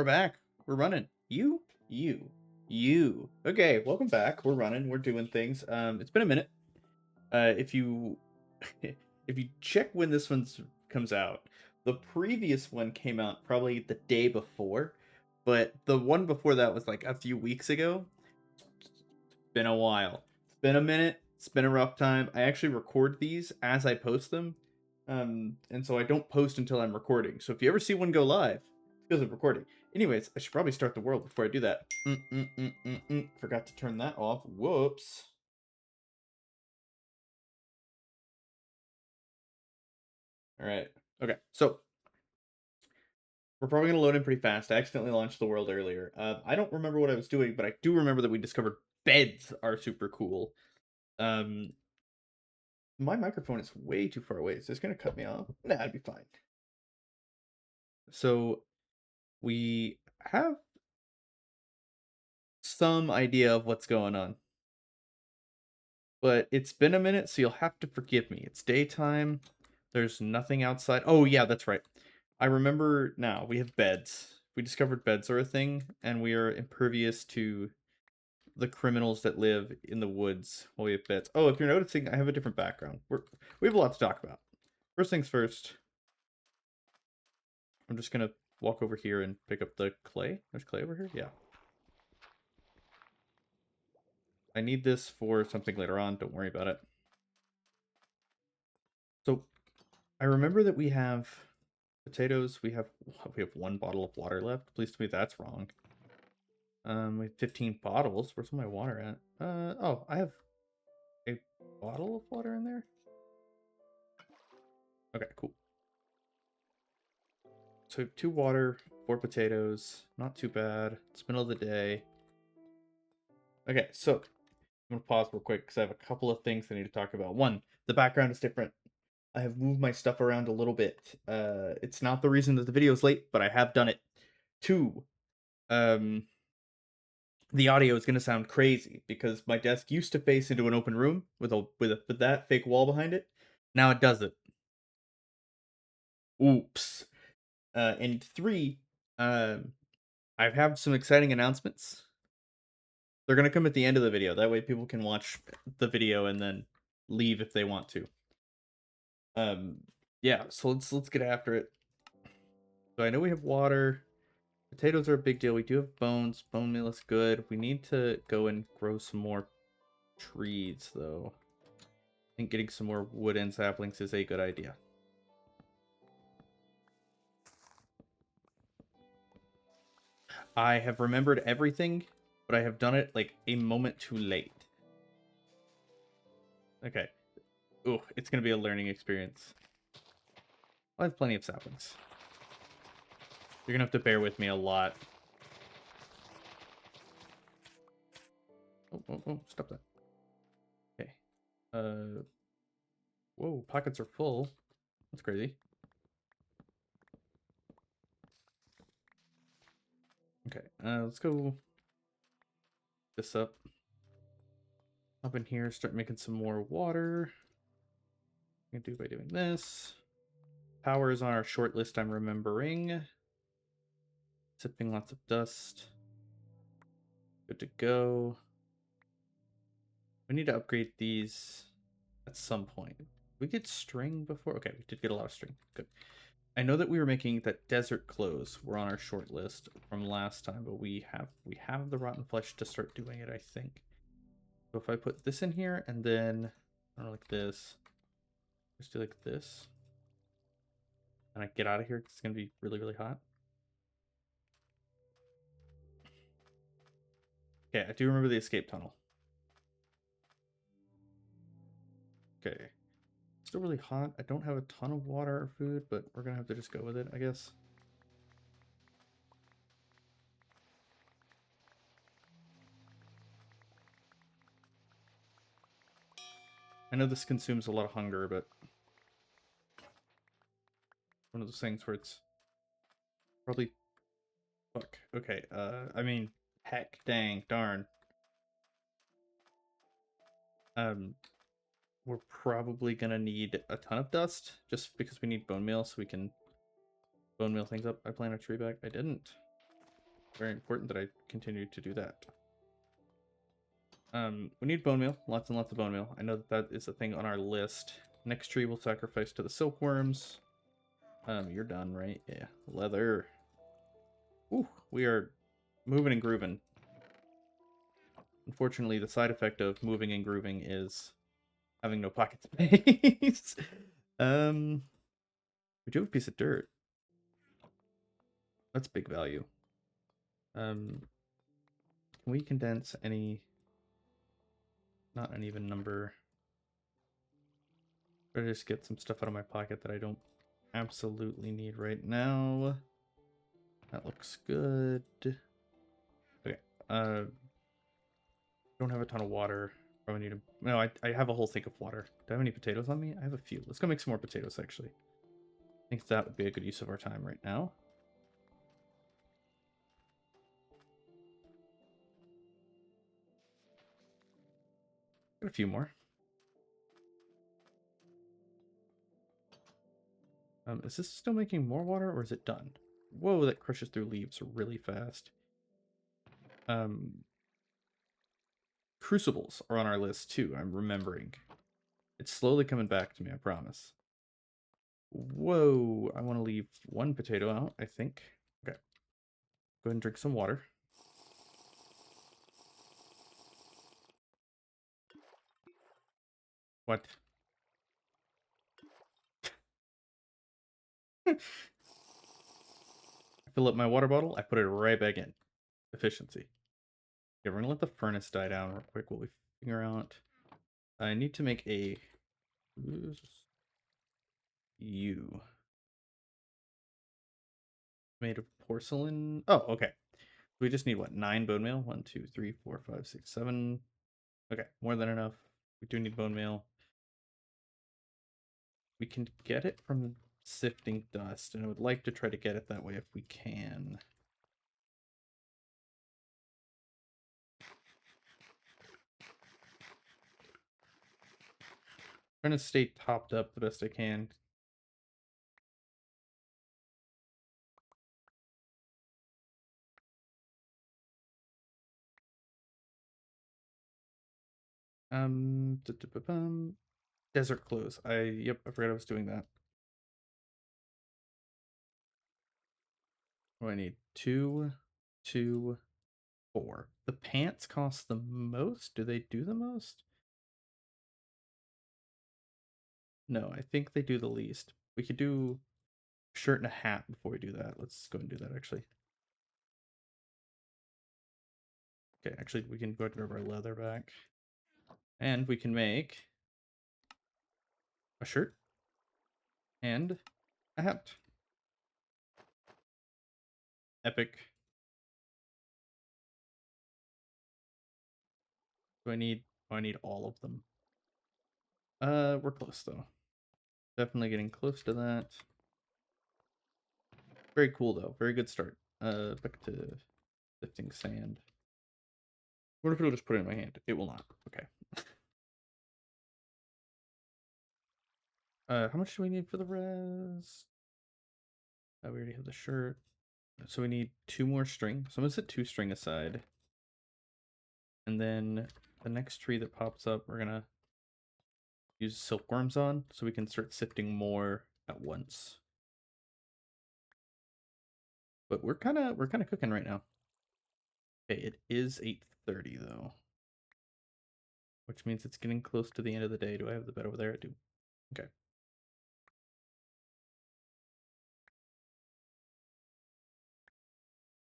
We're back. We're running. You. Okay, welcome back. We're running. We're doing things. It's been a minute. If you if you check when this one's comes out, the previous one came out probably the day before, but the one before that was like a few weeks ago. It's been a while. It's been a minute. It's been a rough time. I actually record these as I post them. And so I don't post until I'm recording. So if you ever see one go live, it's because I'm recording. Anyways, I should probably start the world before I do that. Forgot to turn that off. Whoops. All right. Okay. So we're probably gonna load in pretty fast. I accidentally launched the world earlier. I don't remember what I was doing, but I do remember that we discovered beds are super cool. Um, my microphone is way too far away. Is this gonna cut me off? Nah, it'd be fine. So we have some idea of what's going on. But it's been a minute, so you'll have to forgive me. It's daytime. There's nothing outside. Oh, yeah, that's right. I remember now. We have beds. We discovered beds are a thing, and we are impervious to the criminals that live in the woods while we have beds. Oh, if you're noticing, I have a different background. We have a lot to talk about. First things first, I'm just going to walk over here and pick up the clay. There's clay over here? Yeah. I need this for something later on. Don't worry about it. So I remember that we have potatoes. We have one bottle of water left. Please tell me that's wrong. We have 15 bottles. Where's my water at? Oh, I have a bottle of water in there. Okay, cool. So 2 water, 4 potatoes. Not too bad. It's middle of the day. Okay, so I'm gonna pause real quick because I have a couple of things I need to talk about. One, the background is different. I have moved my stuff around a little bit. It's not the reason that the video is late, but I have done it. 2, um, the audio is going to sound crazy because my desk used to face into an open room with that fake wall behind it. Now it doesn't. Oops. And 3, um, I have some exciting announcements. They're going to come at the end of the video. That way people can watch the video and then leave if they want to. Yeah, so let's get after it. So I know we have water. Potatoes are a big deal. We do have bones. Bone meal is good. We need to go and grow some more trees, though. I think getting some more wood and saplings is a good idea. I have remembered everything, but I have done it like a moment too late. Okay. Ooh, it's going to be a learning experience. I have plenty of saplings. You're going to have to bear with me a lot. Oh, stop that. Okay. Whoa, pockets are full. That's crazy. Okay, let's go this up. Up in here, start making some more water. I'm gonna do by doing this. Power is on our short list, I'm remembering. Sipping lots of dust. Good to go. We need to upgrade these at some point. We get string before? Okay, we did get a lot of string. Good. I know that we were making that desert clothes were on our short list from last time, but we have the rotten flesh to start doing it, I think. So if I put this in here and then I don't know, like this, just do like this, and I get out of here because it's gonna be really, really hot. Okay, I do remember the escape tunnel. Okay. Still really hot. I don't have a ton of water or food, but we're gonna have to just go with it, I guess. I know this consumes a lot of hunger, but one of those things where it's probably fuck. Okay, I mean, heck, dang, darn. We're probably gonna need a ton of dust just because we need bone meal so we can bone meal things up. I plant a tree back. I didn't. very important that I continue to do that. We need bone meal, lots and lots of bone meal. I know that that is a thing on our list. Next tree we'll sacrifice to the silkworms. You're done, right? Yeah. Leather. Ooh, we are moving and grooving. Unfortunately, the side effect of moving and grooving is having no pocket space. We do have a piece of dirt. That's big value. Can we condense any? Not an even number. Better just get some stuff out of my pocket that I don't absolutely need right now. That looks good. Okay. Don't have a ton of water. Probably need a... No, I have a whole thing of water. Do I have any potatoes on me? I have a few. Let's go make some more potatoes, actually. I think that would be a good use of our time right now. Got a few more. Is this still making more water, or is it done? Whoa, that crushes through leaves really fast. Crucibles are on our list, too. I'm remembering. It's slowly coming back to me, I promise. Whoa, I want to leave one potato out, I think. Okay. Go ahead and drink some water. What? I fill up my water bottle, I put it right back in. Efficiency. Okay, we're gonna let the furnace die down real quick while we figure out. I need to make a... You. Made of porcelain. Oh, okay. We just need what? 9 bone meal? 1, 2, 3, 4, 5, 6, 7. Okay, more than enough. We do need bone meal. We can get it from sifting dust, and I would like to try to get it that way if we can. Trying to stay topped up the best I can. Desert clothes. Yep, I forgot I was doing that. What do I need? 2, 2, 4. The pants cost the most? Do they do the most? No, I think they do the least. We could do shirt and a hat before we do that. Let's go and do that, actually. Okay, actually, we can go ahead and grab our leather back. And we can make a shirt and a hat. Epic. Do I need... Oh, I need all of them. We're close, though. Definitely getting close to that. Very cool, though. Very good start. Back to lifting sand. What if it'll just put it in my hand? It will not. Okay. How much do we need for the rest? We already have the shirt. So we need 2 more string. So I'm gonna set 2 string aside. And then the next tree that pops up, we're gonna use silkworms on, so we can start sifting more at once. But we're kind of cooking right now. Okay, it is 8:30 though, which means it's getting close to the end of the day. Do I have the bed over there? I do. Okay.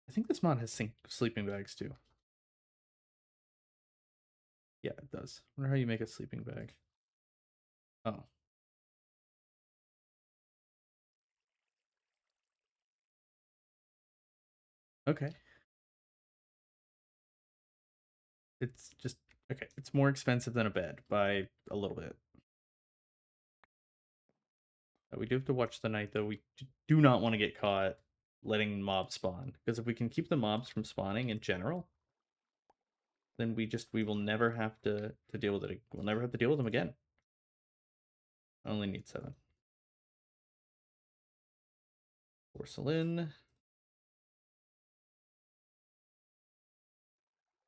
I think this mod has sleeping bags too. Yeah, it does. I wonder how you make a sleeping bag. Oh. Okay. It's just okay. It's more expensive than a bed by a little bit. We do have to watch the night though. We do not want to get caught letting mobs spawn, because if we can keep the mobs from spawning in general, then we will never have to deal with it. We'll never have to deal with them again. I only need 7. Porcelain.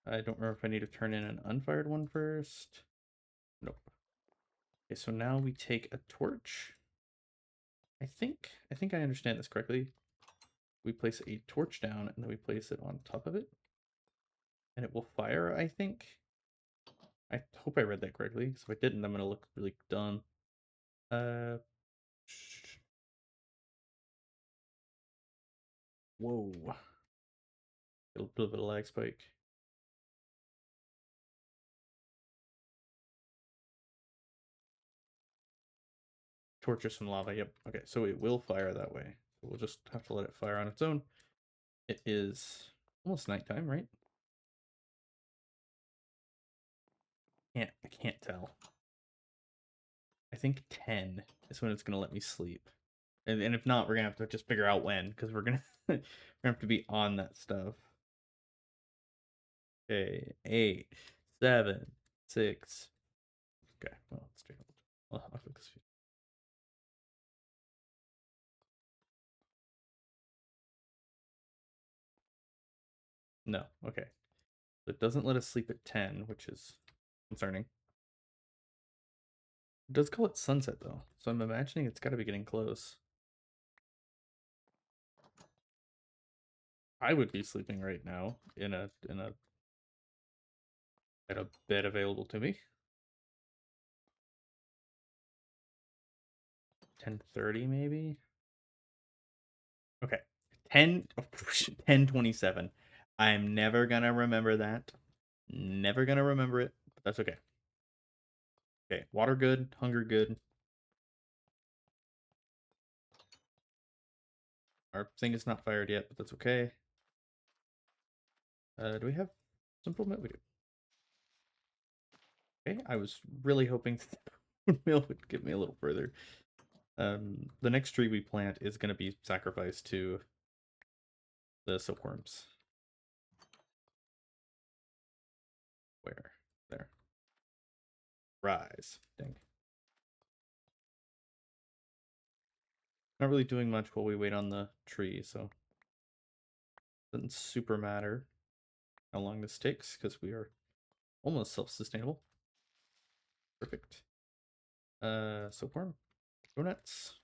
I don't remember if I need to turn in an unfired one first. Nope. Okay, so now we take a torch. I think I understand this correctly. We place a torch down and then we place it on top of it. And it will fire, I think. I hope I read that correctly. So if I didn't, I'm gonna look really dumb. Uh Whoa. A little bit of lag spike. Torture some lava. Yep. Okay, so it will fire that way. So we'll just have to let it fire on its own. It is almost nighttime, right? I can't tell. I think 10 is when it's gonna let me sleep. And if not, we're gonna have to just figure out when, because we're gonna we're gonna have to be on that stuff. Okay, 8, 7, 6. Okay, well, let's take a look. I'll fix this. No, okay. It doesn't let us sleep at 10, which is concerning. It does call it sunset though, so I'm imagining it's got to be getting close. I would be sleeping right now at a bed available to me. 10:30 maybe. Okay, 10:27. I'm never gonna remember that. Never gonna remember it, but that's okay. Okay, water good, hunger good. Our thing is not fired yet, but that's okay. Do we have simple milk? We do. Okay, I was really hoping the mill would get me a little further. The next tree we plant is going to be sacrificed to the silkworms. Where? There. Rise. Dang. Not really doing much while we wait on the tree, so doesn't super matter how long this takes because we are almost self-sustainable. Perfect. Silkworm. Donuts.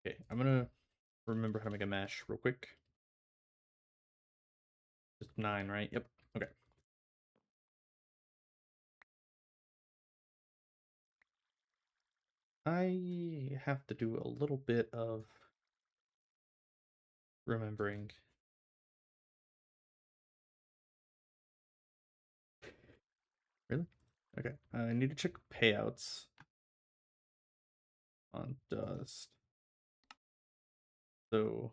Okay, I'm gonna remember how to make a mash real quick. Just 9, right? Yep. Okay. I have to do a little bit of remembering. Really? Okay. I need to check payouts on dust. So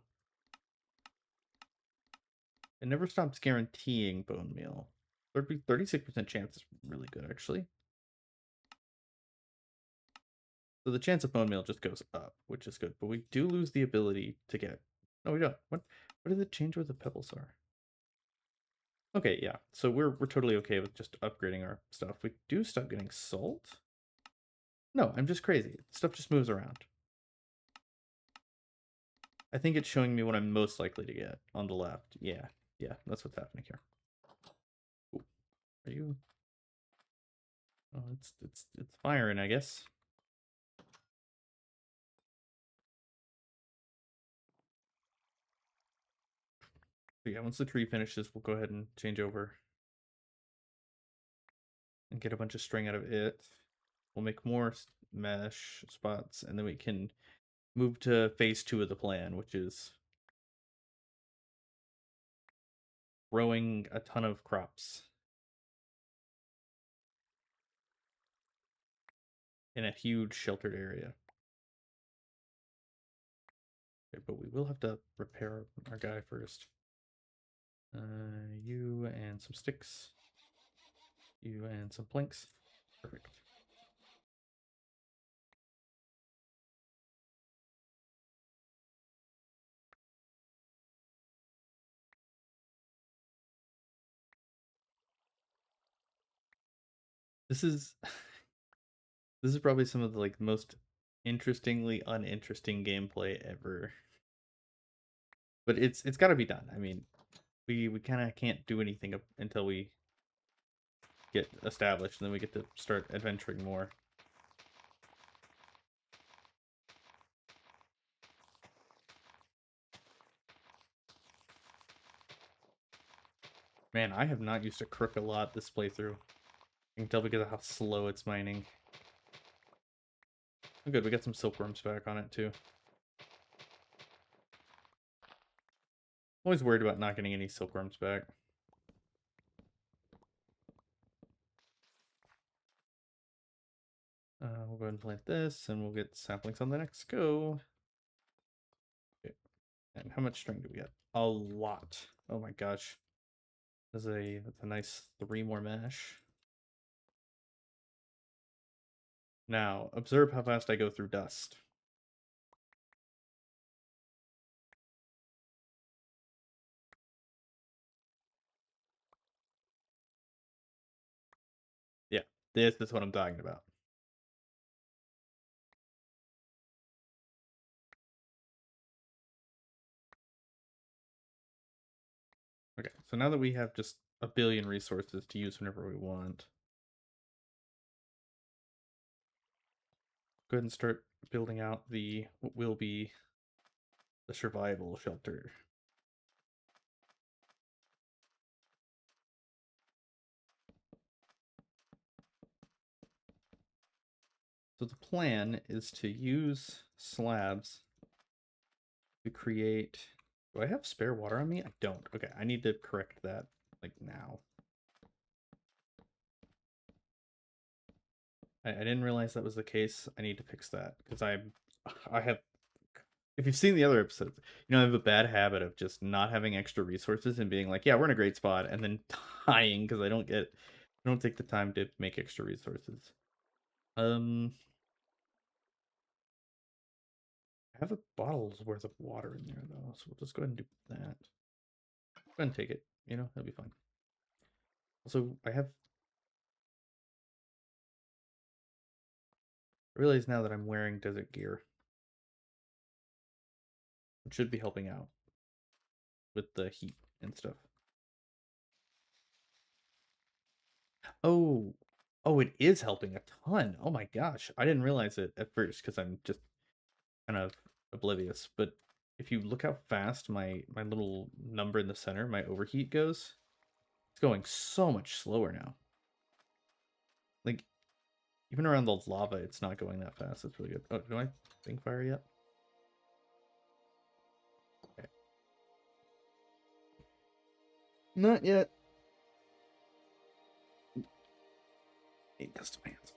it never stops guaranteeing bone meal. 36% chance is really good, actually. So the chance of bone meal just goes up, which is good. But we do lose the ability to get. No, we don't. What does it change where the pebbles are? Okay, yeah. So we're totally okay with just upgrading our stuff. We do stop getting salt. No, I'm just crazy. Stuff just moves around. I think it's showing me what I'm most likely to get on the left. Yeah, that's what's happening here. Ooh, are you? Oh, it's firing, I guess. But yeah, once the tree finishes, we'll go ahead and change over and get a bunch of string out of it. We'll make more mesh spots, and then we can move to phase 2 of the plan, which is growing a ton of crops in a huge sheltered area. Okay, but we will have to repair our guy first. You and some sticks. You and some planks. Perfect. This is this is probably some of the like most interestingly uninteresting gameplay ever. But it's got to be done. I mean, we kind of can't do anything until we get established, and then we get to start adventuring more. Man, I have not used a crook a lot this playthrough. You can tell because of how slow it's mining. Oh, good, we got some silkworms back on it too. Always worried about not getting any silkworms back. We'll go ahead and plant this, and we'll get saplings on the next go. Okay. And how much string do we get? A lot. Oh my gosh. That's a nice 3 more mesh. Now, observe how fast I go through dust. Yeah, this is what I'm talking about. Okay, so now that we have just a billion resources to use whenever we want, go ahead and start building out what will be the survival shelter. So the plan is to use slabs to create... Do I have spare water on me? I don't. Okay, I need to correct that, like, now. I didn't realize that was the case. I need to fix that, because I have... If you've seen the other episodes, I have a bad habit of just not having extra resources and being like, yeah, we're in a great spot, and then dying because I don't take the time to make extra resources. I have a bottle's worth of water in there, though, so we'll just go ahead and do that. Go ahead and take it. It'll be fine. Also, I realize now that I'm wearing desert gear. It should be helping out with the heat and stuff. Oh, it is helping a ton. Oh my gosh. I didn't realize it at first because I'm just kind of oblivious. But if you look how fast my little number in the center, my overheat goes, it's going so much slower now. Like, even around the lava, it's not going that fast. It's really good. Oh, do I think fire yet? Okay. Not yet. Need custom hands.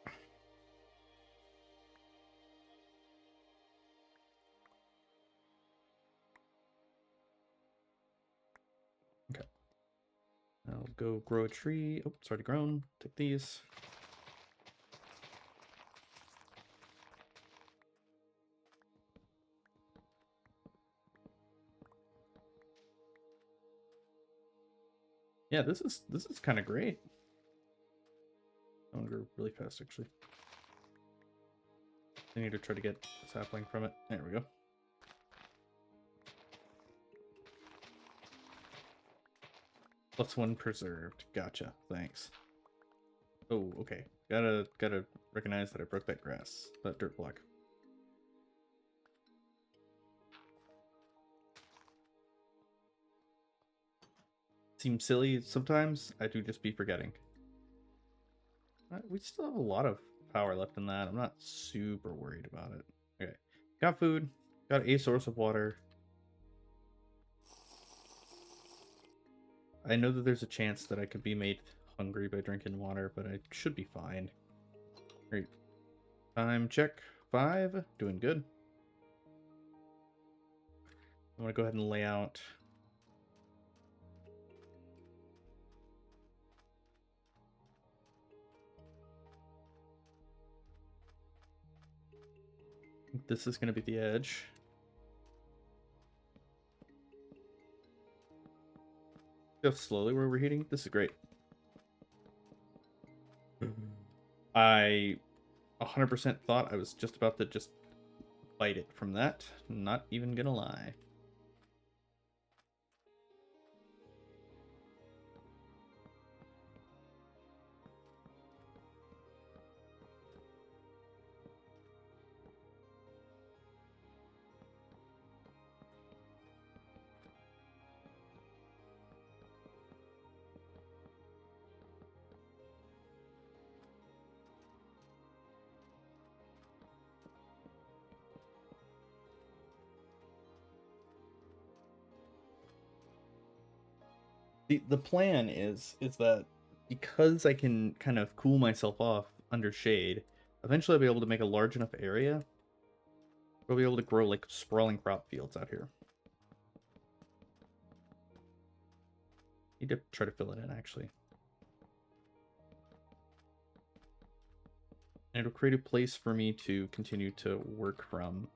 Okay. I'll go grow a tree. Oh, it's already grown. Take these. Yeah, this is kind of great. I'm gonna grow really fast, actually. I need to try to get a sapling from it. There we go. +1 preserved. Gotcha. Thanks. Oh, okay. Gotta recognize that I broke that grass, that dirt block. Seems silly sometimes. I do just be forgetting. We still have a lot of power left in that. I'm not super worried about it. Okay. Got food. Got a source of water. I know that there's a chance that I could be made hungry by drinking water, but I should be fine. Great. Time check 5. Doing good. I'm going to go ahead and lay out... This is going to be the edge. See how slowly we're overheating? This is great. I 100% thought I was just about to just bite it from that. Not even gonna lie. The plan is that because I can kind of cool myself off under shade, eventually I'll be able to make a large enough area where I'll be able to grow like sprawling crop fields out here. Need to try to fill it in actually. And it'll create a place for me to continue to work from.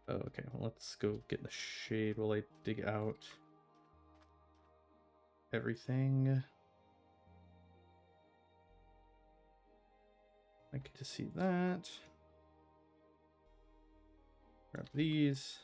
Oh, okay, well, let's go get in the shade while I dig out everything. I get to see that. Grab these.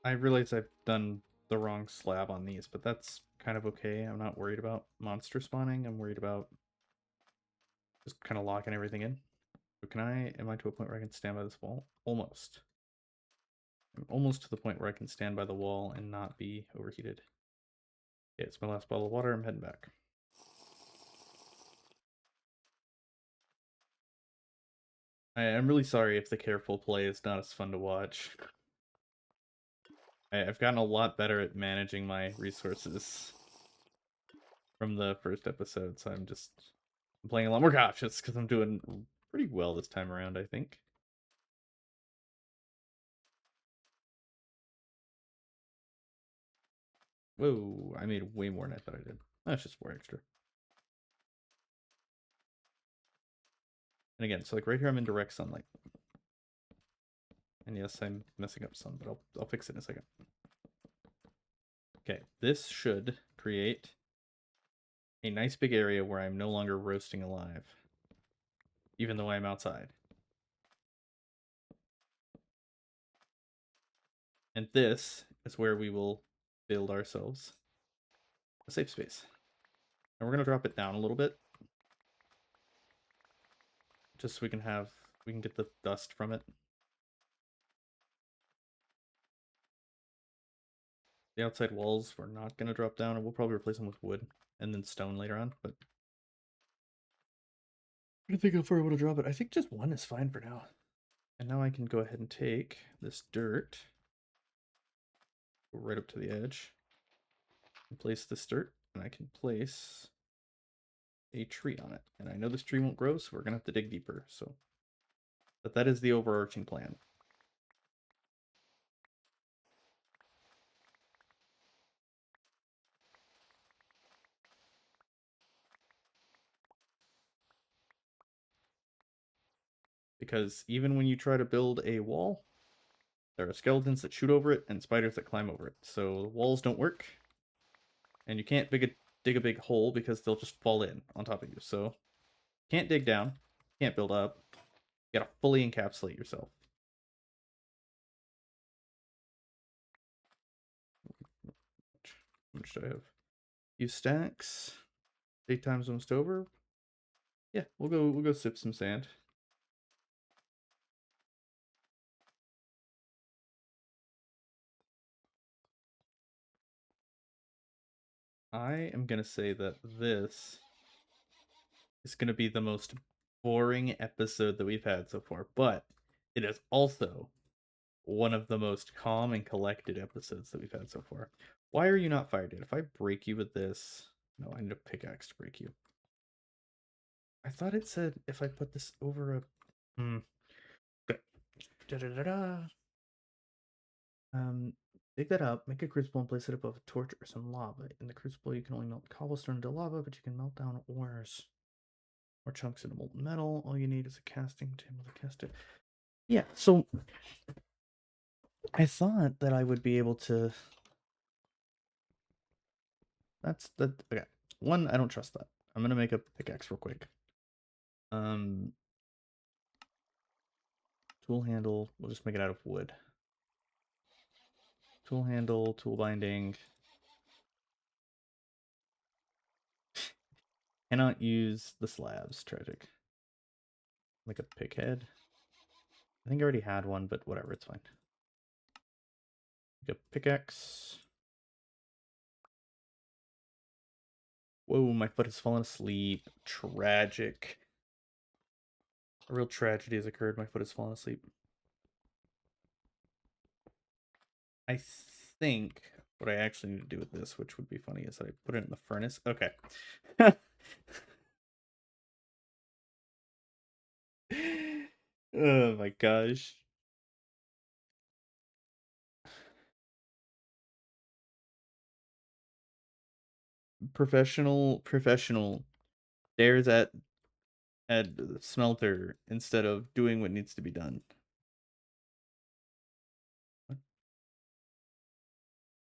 I realize I've done the wrong slab on these, but that's kind of okay. I'm not worried about monster spawning. I'm worried about just kind of locking everything in. So am I to a point where I can stand by this wall? Almost. I'm almost to the point where I can stand by the wall and not be overheated. Okay, it's my last bottle of water. I'm heading back. I'm really sorry if the careful play is not as fun to watch. I've gotten a lot better at managing my resources from the first episode, so I'm playing a lot more cautious because I'm doing pretty well this time around, I think. Whoa, I made way more than I thought I did. That's just 4 extra. And again, so like right here I'm in direct sunlight. And yes, I'm messing up some, but I'll fix it in a second. Okay, this should create a nice big area where I'm no longer roasting alive, even though I'm outside. And this is where we will build ourselves a safe space. And we're going to drop it down a little bit, just so we can get the dust from it. The outside walls we're not going to drop down, and we'll probably replace them with wood and then stone later on, but I don't think if we're able to drop it. I think just one is fine for now. And now I can go ahead and take this dirt, go right up to the edge, and place this dirt, and I can place a tree on it. And I know this tree won't grow, so we're going to have to dig deeper. But that is the overarching plan. Because even when you try to build a wall, there are skeletons that shoot over it and spiders that climb over it. So the walls don't work, and you can't dig a big hole because they'll just fall in on top of you. So can't dig down, can't build up. You gotta fully encapsulate yourself. How much do I have? Few stacks. Daytime's almost over. Yeah, we'll go sip some sand. I am gonna say that this is gonna be the most boring episode that we've had so far, but it is also one of the most calm and collected episodes that we've had so far. Why are you not fired yet? If I break you with this... No, I need a pickaxe to break you. I thought it said if I put this over a... Da, da, da, da. Dig that up, make a crucible and place it above a torch or some lava. In the crucible, you can only melt cobblestone into lava, but you can melt down ores or chunks into molten metal. All you need is a casting table to cast it. Yeah, so I thought that I would be able to... That's the... Okay. One, I don't trust that. I'm gonna make a pickaxe real quick. Tool handle, we'll just make it out of wood. Tool handle, tool binding. Cannot use the slabs, tragic. Like a pick head. I think I already had one, but whatever, it's fine. Like a pickaxe. Whoa, my foot has fallen asleep. Tragic. A real tragedy has occurred. My foot has fallen asleep. I think what I actually need to do with this, which would be funny, is that I put it in the furnace. Okay. Oh my gosh. Professional stares at the smelter instead of doing what needs to be done.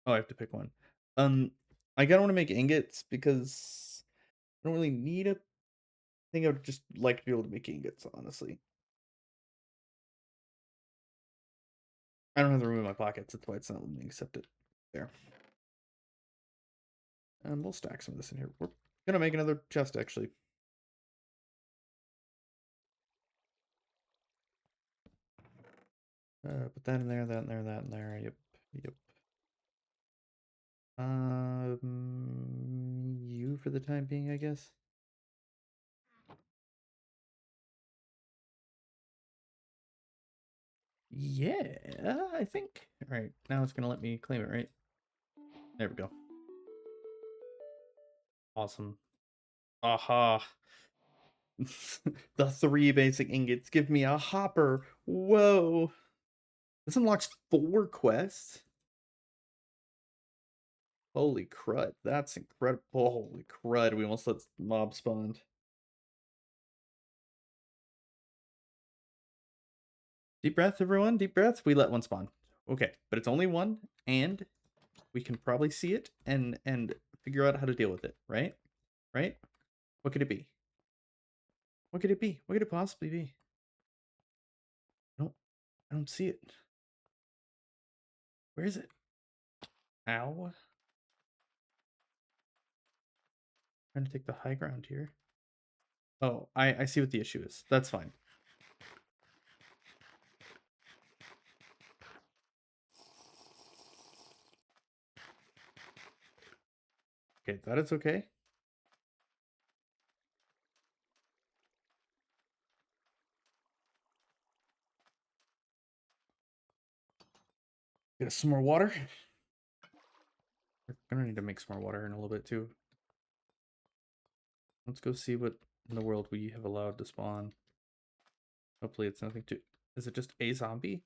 Oh, I have to pick one. I kind of want to make ingots because I don't really need a thing. I would just like to be able to make ingots, honestly. I don't have the room in my pockets. That's why it's not letting me accept it. There. And we'll stack some of this in here. We're gonna make another chest, actually. Put that in there, that in there, that in there. Yep, yep. You for the time being, I guess. Yeah, I think. All right, now it's gonna let me claim it, right? There we go. Awesome. Aha. The 3 basic ingots give me a hopper. Whoa. This unlocks 4 quests. Holy crud. That's incredible. Holy crud. We almost let mob spawn. Deep breath, everyone. Deep breath. We let one spawn. Okay, but it's only one, and we can probably see it and figure out how to deal with it, right? Right? What could it be? What could it be? What could it possibly be? I don't see it. Where is it? Ow. Trying to take the high ground here. Oh, I see what the issue is. That's fine. Okay, that is okay. Get us some more water. We're gonna need to make some more water in a little bit too. Let's go see what in the world we have allowed to spawn. Hopefully it's nothing too... Is it just a zombie?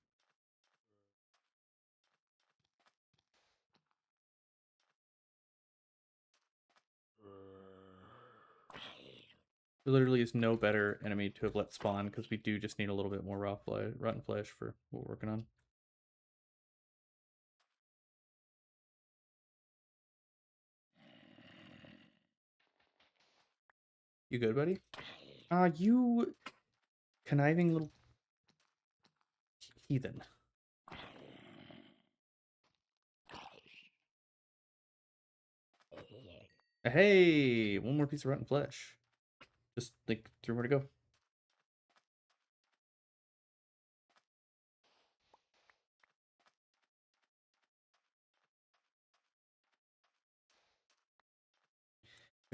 There literally is no better enemy to have let spawn because we do just need a little bit more rotten flesh for what we're working on. You good, buddy? You conniving little heathen. Hey, one more piece of rotten flesh. Just think through where to go.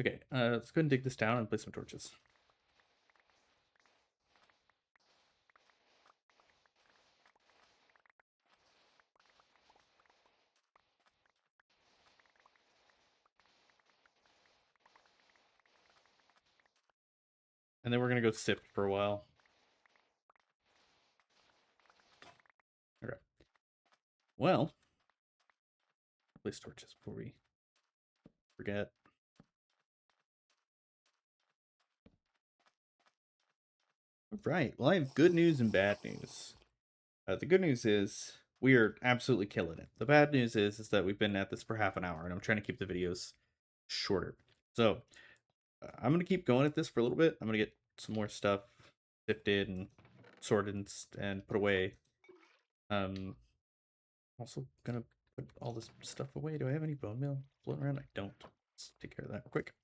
Okay, let's go ahead and dig this down and place some torches. And then we're gonna go sip for a while. Okay. Well, place torches before we forget. All right. Well, I have good news and bad news. The good news is we are absolutely killing it. The bad news is that we've been at this for half an hour, and I'm trying to keep the videos shorter. So I'm gonna keep going at this for a little bit. I'm gonna get some more stuff sifted and sorted and put away. Also gonna put all this stuff away. Do I have any bone meal floating around? I don't. Let's take care of that real quick.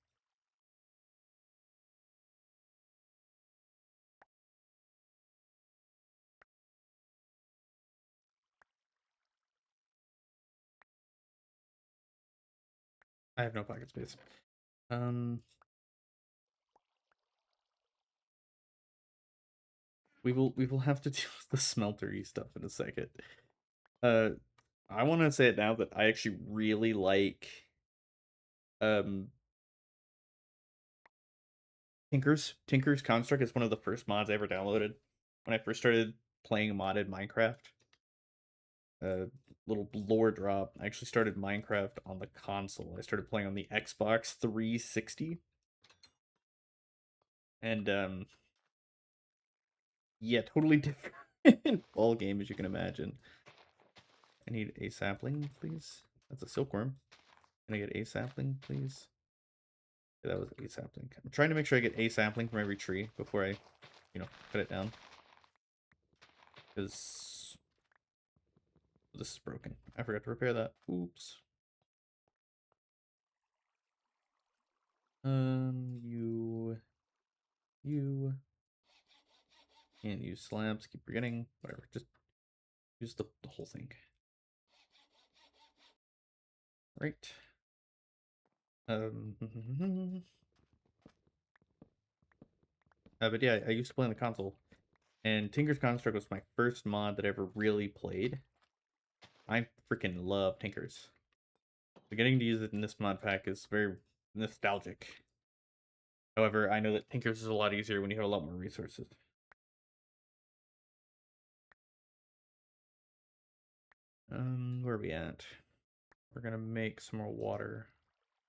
I have no pocket space. We will have to deal with the smeltery stuff in a second. Uh, I want to say it now that I actually really like um Tinker's Construct is one of the first mods I ever downloaded when I first started playing modded Minecraft. Little lore drop. I actually started Minecraft on the console. I started playing on the Xbox 360. And yeah, totally different ball game as you can imagine. I need a sapling, please. That's a silkworm. Can I get a sapling, please? Yeah, that was a sapling. I'm trying to make sure I get a sapling from every tree before I, cut it down. Because this is broken. I forgot to repair that. Oops. You, can't use slabs. Keep forgetting. Whatever. Just use the whole thing. Right. But yeah, I used to play on the console, and Tinker's Construct was my first mod that I ever really played. I freaking love Tinkers. So getting to use it in this mod pack is very nostalgic. However, I know that Tinkers is a lot easier when you have a lot more resources. Where are we at? We're gonna make some more water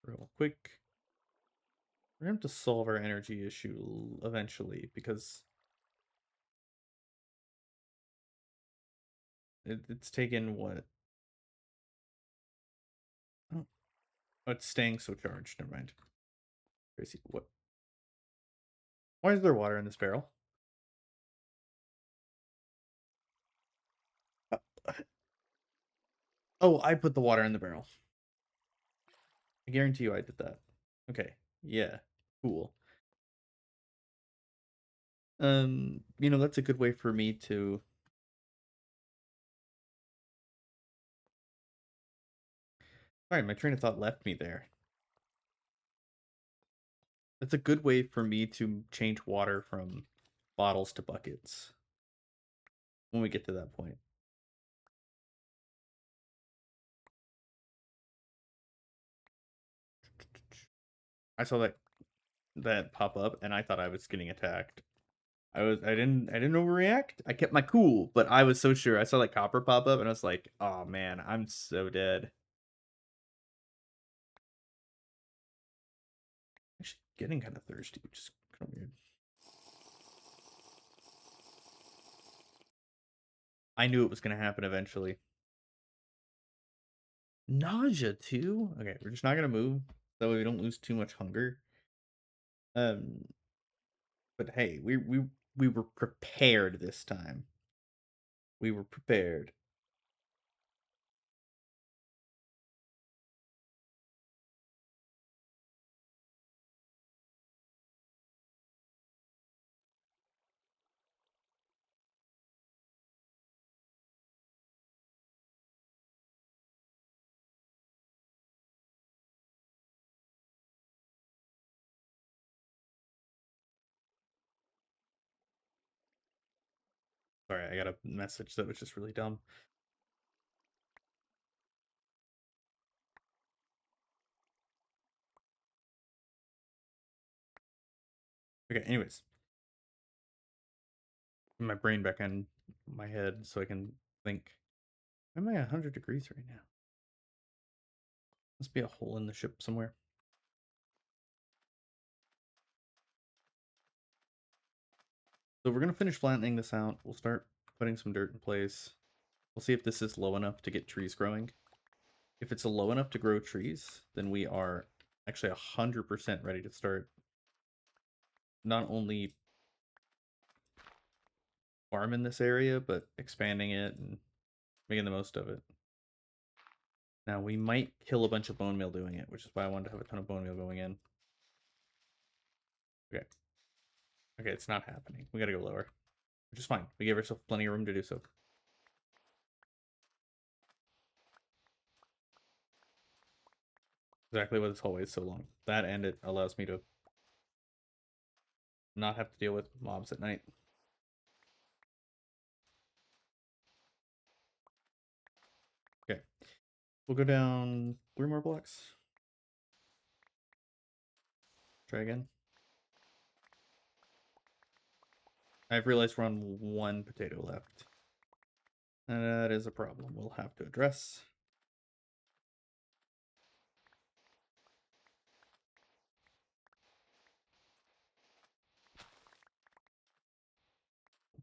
real quick. We're gonna have to solve our energy issue eventually because it's taken what? Oh, it's staying so charged. Never mind. Crazy. What? Why is there water in this barrel? Uh, Oh, I put the water in the barrel. I guarantee you I did that. Okay. Yeah. Cool. That's a good way for me to. Alright, my train of thought left me there. That's a good way for me to change water from bottles to buckets when we get to that point. I saw that pop up and I thought I was getting attacked. I didn't overreact. I kept my cool, but I was so sure. I saw like copper pop up and I was like, oh man, I'm so dead. Actually getting kind of thirsty, which is kind of weird. I knew it was gonna happen eventually. Nausea too? Okay, we're just not gonna move. That way we don't lose too much hunger. Um but hey, we were prepared this time. We were prepared. Sorry, I got a message that was just really dumb. Okay, anyways. My brain back in my head so I can think. Why am I 100 degrees right now? Must be a hole in the ship somewhere. So we're gonna finish flattening this out. We'll start putting some dirt in place. We'll see if this is low enough to get trees growing. If it's low enough to grow trees, then we are actually 100% ready to start not only farming this area, but expanding it and making the most of it. Now, we might kill a bunch of bone meal doing it, which is why I wanted to have a ton of bone meal going in. Okay. Okay, it's not happening. We gotta go lower. Which is fine. We gave ourselves plenty of room to do so. Exactly why this hallway is so long. That, and it allows me to not have to deal with mobs at night. Okay. We'll go down 3 more blocks. Try again. I've realized we're on 1 potato left. And that is a problem we'll have to address.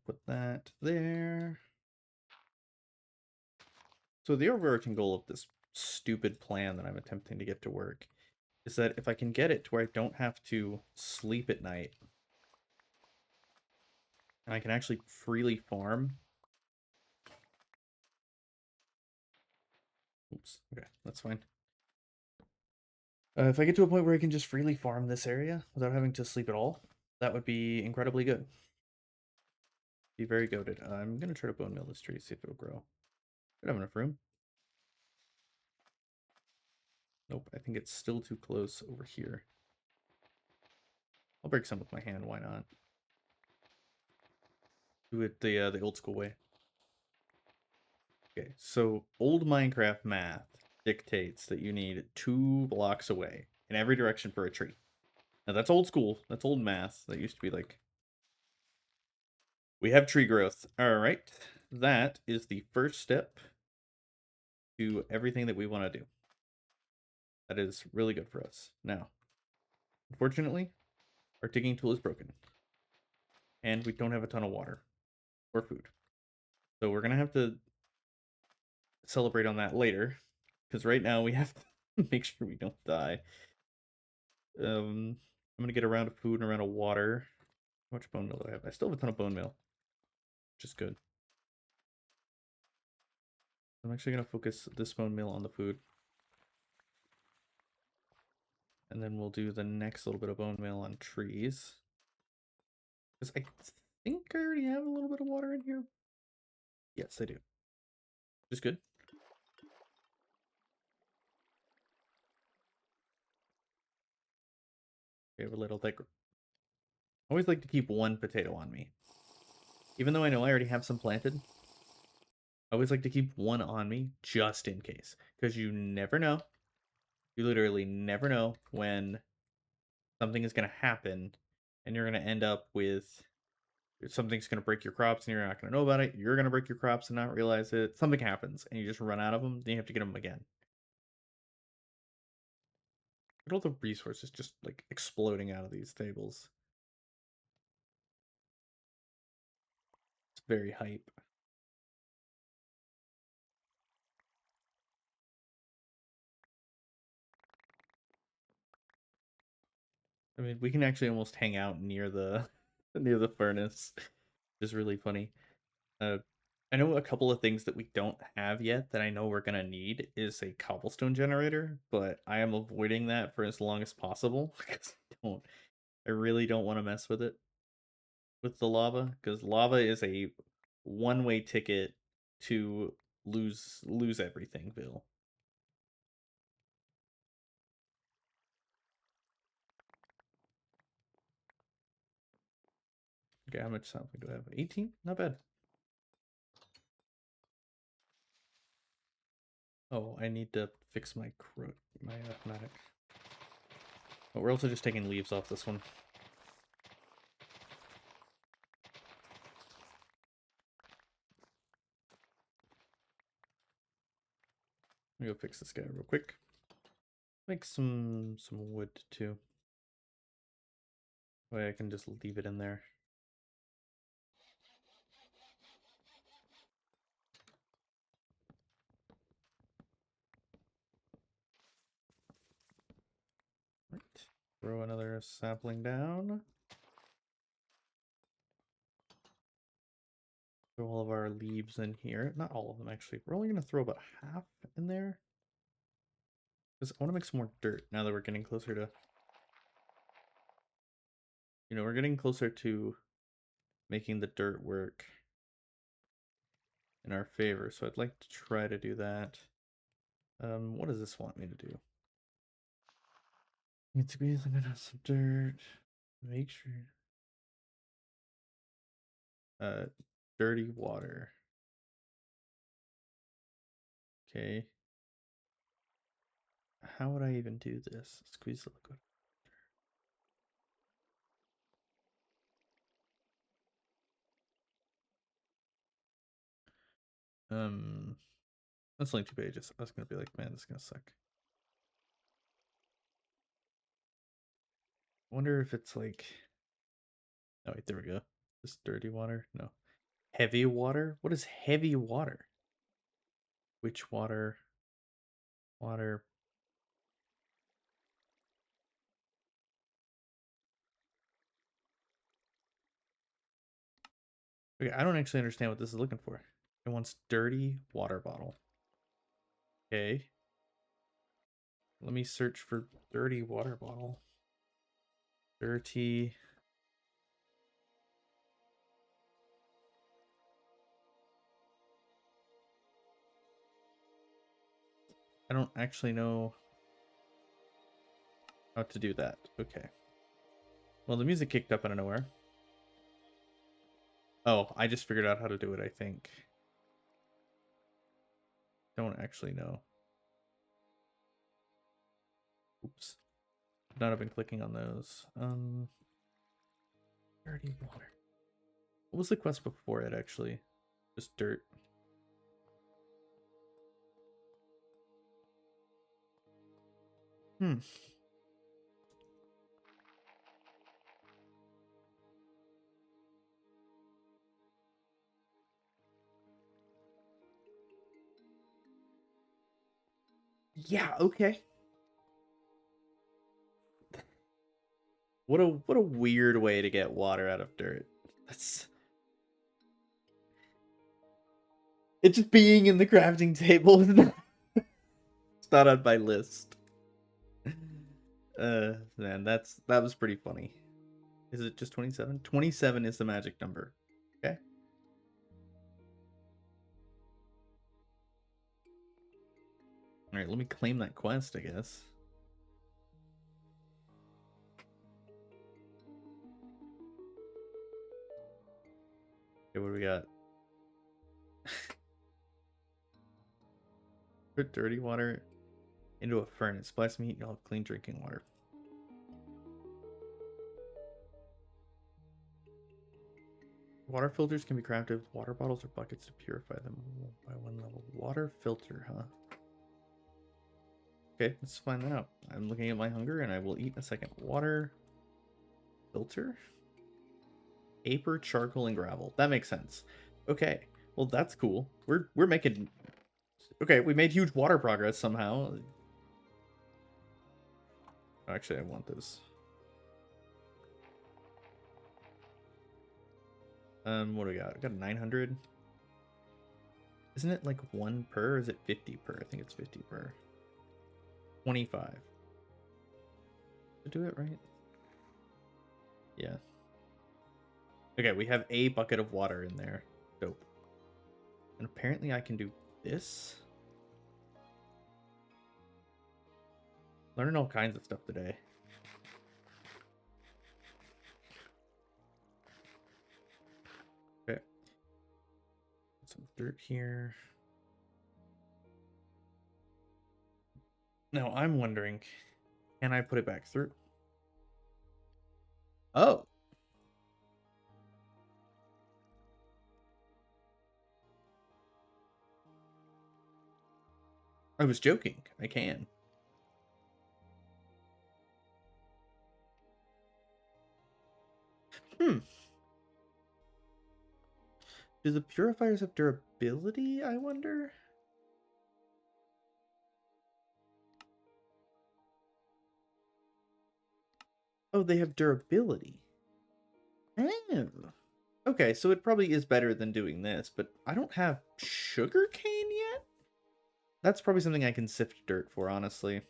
Put that there. So the overarching goal of this stupid plan that I'm attempting to get to work is that if I can get it to where I don't have to sleep at night, and I can actually freely farm. Oops, okay, that's fine. If I get to a point where I can just freely farm this area without having to sleep at all, that would be incredibly good. Be very goated. I'm going to try to bone mill this tree, see if it'll grow. Should have enough room. Nope, I think it's still too close over here. I'll break some with my hand, why not? Do it the old school way. Okay, so old Minecraft math dictates that you need 2 blocks away in every direction for a tree. Now that's old school. That's old math. That used to be like, we have tree growth. All right, that is the first step to everything that we want to do. That is really good for us. Now, unfortunately, our digging tool is broken, and we don't have a ton of water or food. So we're gonna have to celebrate on that later, because right now we have to make sure we don't die. I'm gonna get a round of food and a round of water. How much bone meal do I have? I still have a ton of bone meal, which is good. I'm actually gonna focus this bone meal on the food. And then we'll do the next little bit of bone meal on trees. Because I think I already have a little bit of water in here. Yes, I do. Just good. We have a little thick. I always like to keep 1 potato on me. Even though I know I already have some planted, I always like to keep 1 on me just in case. Because you never know. You literally never know when something is going to happen and you're going to end up with something's going to break your crops and you're not going to know about it. You're going to break your crops and not realize it. Something happens and you just run out of them. Then you have to get them again. Look at all the resources just like exploding out of these tables. It's very hype. I mean, we can actually almost hang out near the near the furnace. It's really funny. Uh, I know a couple of things that we don't have yet that I know we're gonna need is a cobblestone generator, but I am avoiding that for as long as possible because I really don't want to mess with it with the lava because lava is a one-way ticket to lose everything, Bill. Okay, how much something do I have? 18? Not bad. Oh, I need to fix my mathematic. But we're also just taking leaves off this one. Let me go fix this guy real quick. Make some wood too. That way I can just leave it in there. Right. Throw another sapling down. Throw all of our leaves in here. Not all of them, actually. We're only going to throw about half in there. Because I want to make some more dirt now that we're getting closer to... You know, we're getting closer to making the dirt work in our favor. So I'd like to try to do that. What does this want me to do? Need to be looking at some dirt. Make sure. Dirty water. Okay. How would I even do this? Squeeze the liquid. That's only 2 pages. I was gonna be like, man, this is gonna suck. I wonder if it's like. Oh wait, there we go. Just dirty water? No. Heavy water? What is heavy water? Which water? Water. Okay, I don't actually understand what this is looking for. It wants dirty water bottle. Okay. Let me search for dirty water bottle. Dirty. I don't actually know how to do that. Okay. Well, the music kicked up out of nowhere. Oh, I just figured out how to do it, I think. Don't actually know. Oops. Should not have been clicking on those. Dirty water. What was the quest before it, actually? Just dirt. Hmm. Yeah, okay. What a weird way to get water out of dirt. That's it just being in the crafting table. It's not on my list. Man, that was pretty funny. Is it just 27? 27 is the magic number. Okay. All right, let me claim that quest, I guess. Okay, what do we got? Put dirty water into a furnace. Splice some heat and you'll have clean drinking water. Water filters can be crafted with water bottles or buckets to purify them by 1 level. Water filter, huh? Okay, let's find that out. I'm looking at my hunger and I will eat in a second. Water filter? Paper, charcoal, and gravel. That makes sense. Okay, well that's cool. We're making. Okay, we made huge water progress somehow. Actually, I want this. What do we got? We got 900. Isn't it like 1 per? Or is it 50 per? I think it's 50 per. 25. To do it right? Yeah. Okay, we have a bucket of water in there. Dope. And apparently I can do this. Learning all kinds of stuff today. Okay. Some dirt here. Now I'm wondering, can I put it back through? Oh. I was joking. I can. Hmm. Do the purifiers have durability, I wonder? Oh, they have durability. Oh. Okay, so it probably is better than doing this, but I don't have sugar cane yet? That's probably something I can sift dirt for, honestly.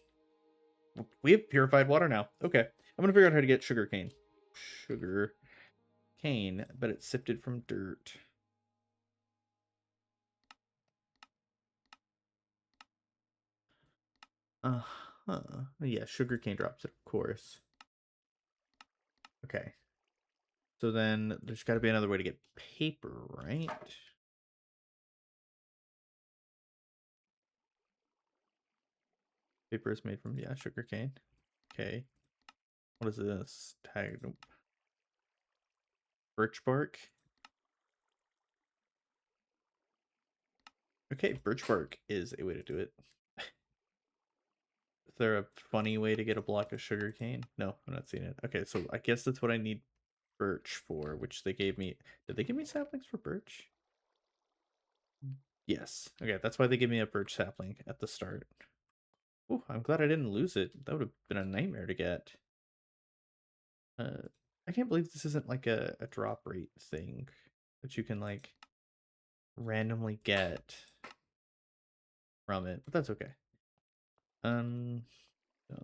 We have purified water now. Okay, I'm gonna figure out how to get sugar cane. Sugar cane, but it's sifted from dirt. Huh. Yeah, sugarcane drops it, of course. Okay. So then there's got to be another way to get paper, right? Paper is made from, yeah, sugarcane. Okay. What is this? Tag. Birch bark. Okay, birch bark is a way to do it. Is there a funny way to get a block of sugarcane? No, I'm not seeing it. Okay, so I guess that's what I need birch for, which they gave me. Did they give me saplings for birch? Yes. Okay, that's why they gave me a birch sapling at the start. Oh, I'm glad I didn't lose it. That would have been a nightmare to get. I can't believe this isn't like a drop rate thing that you can like randomly get from it, but that's okay. No,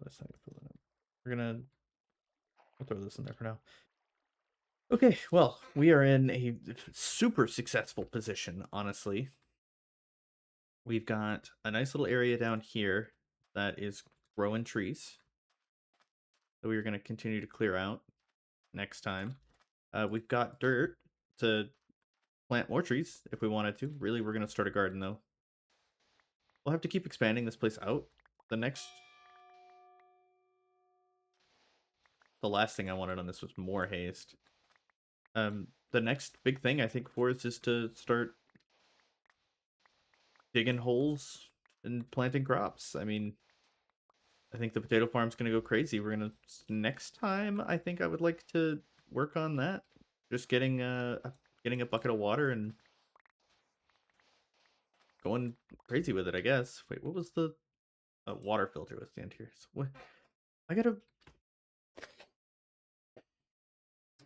that's not gonna fill it up. We'll throw this in there for now. Okay, well, we are in a super successful position, honestly. We've got a nice little area down here that is growing trees that we are going to continue to clear out next time. We've got dirt to plant more trees if we wanted to. Really, we're going to start a garden, though. We'll have to keep expanding this place out. The last thing I wanted on this was more haste. The next big thing I think for us is to start digging holes and planting crops. I mean, I think the potato farm's gonna go crazy. Next time. I think I would like to work on that. Just getting a bucket of water and going crazy with it. I guess. Wait, what was the water filter was the end here? So what? I gotta.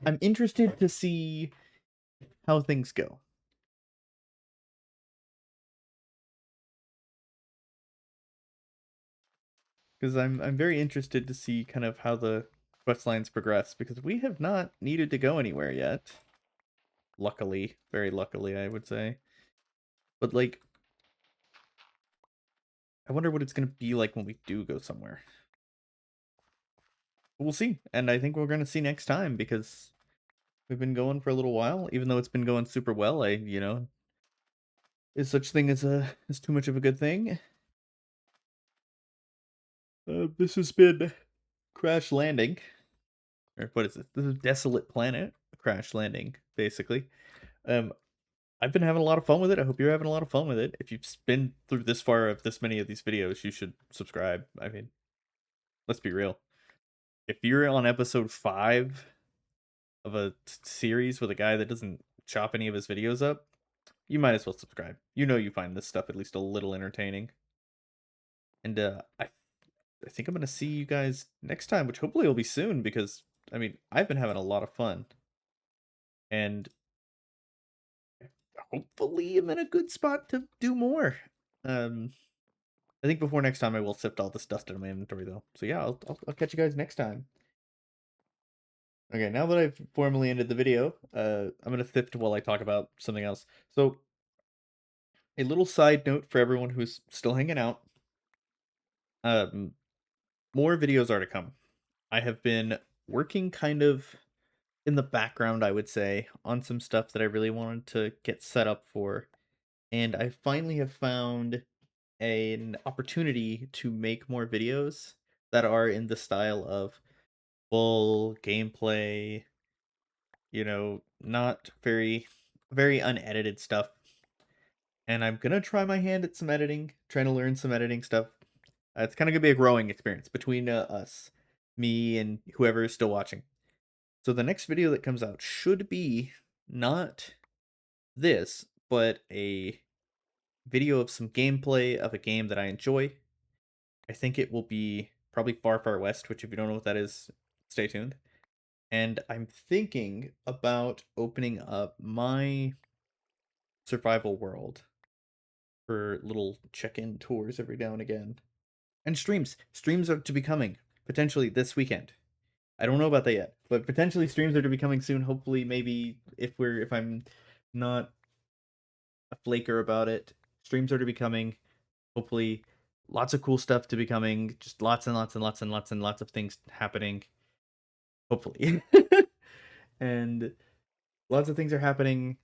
I'm interested to see how things go. Because I'm very interested to see kind of how the quest lines progress, because we have not needed to go anywhere yet. Luckily, very luckily, I would say. But like, I wonder what it's gonna be like when we do go somewhere. We'll see, and I think we're gonna see next time, because we've been going for a little while, even though it's been going super well. Is such thing as too much of a good thing. This has been Crash Landing. Or what is it? This is Desolute Planet Crash Landing, basically. Um, I've been having a lot of fun with it. I hope you're having a lot of fun with it. If you've been through this far of this many of these videos, you should subscribe. I mean, let's be real. If you're on episode 5 of a series with a guy that doesn't chop any of his videos up, you might as well subscribe. You know you find this stuff at least a little entertaining. And I think I'm gonna see you guys next time, which hopefully will be soon, because I mean I've been having a lot of fun. And hopefully I'm in a good spot to do more. I think before next time I will sift all this dust out of my inventory though. So yeah, I'll catch you guys next time. Okay, now that I've formally ended the video, I'm gonna sift while I talk about something else. So a little side note for everyone who's still hanging out. Um, more videos are to come. I have been working kind of in the background, I would say, on some stuff that I really wanted to get set up for. And I finally have found an opportunity to make more videos that are in the style of full gameplay, not very unedited stuff. And I'm gonna try my hand at some editing, trying to learn some editing stuff. It's kind of gonna be a growing experience between us, me, and whoever is still watching. So the next video that comes out should be not this, but a video of some gameplay of a game that I enjoy. I think it will be probably Far Far West, which if you don't know what that is, stay tuned. And I'm thinking about opening up my survival world for little check-in tours every now and again. And streams. Streams are to be coming potentially this weekend. I don't know about that yet, but potentially streams are to be coming soon. Hopefully, maybe if I'm not a flaker about it, streams are to be coming. Hopefully, Lots of cool stuff to be coming. Just lots and lots and lots and lots and lots of things happening. Hopefully. And lots of things are happening.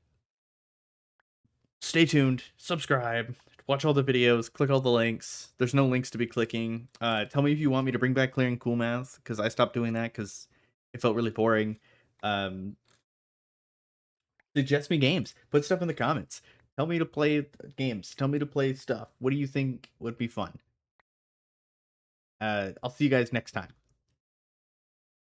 Stay tuned, subscribe, watch all the videos, click all the links. There's no links to be clicking. Tell me if you want me to bring back clearing cool math, because I stopped doing that because it felt really boring. Suggest me games. Put stuff in the comments. Tell me to play games. Tell me to play stuff. What do you think would be fun? I'll see you guys next time.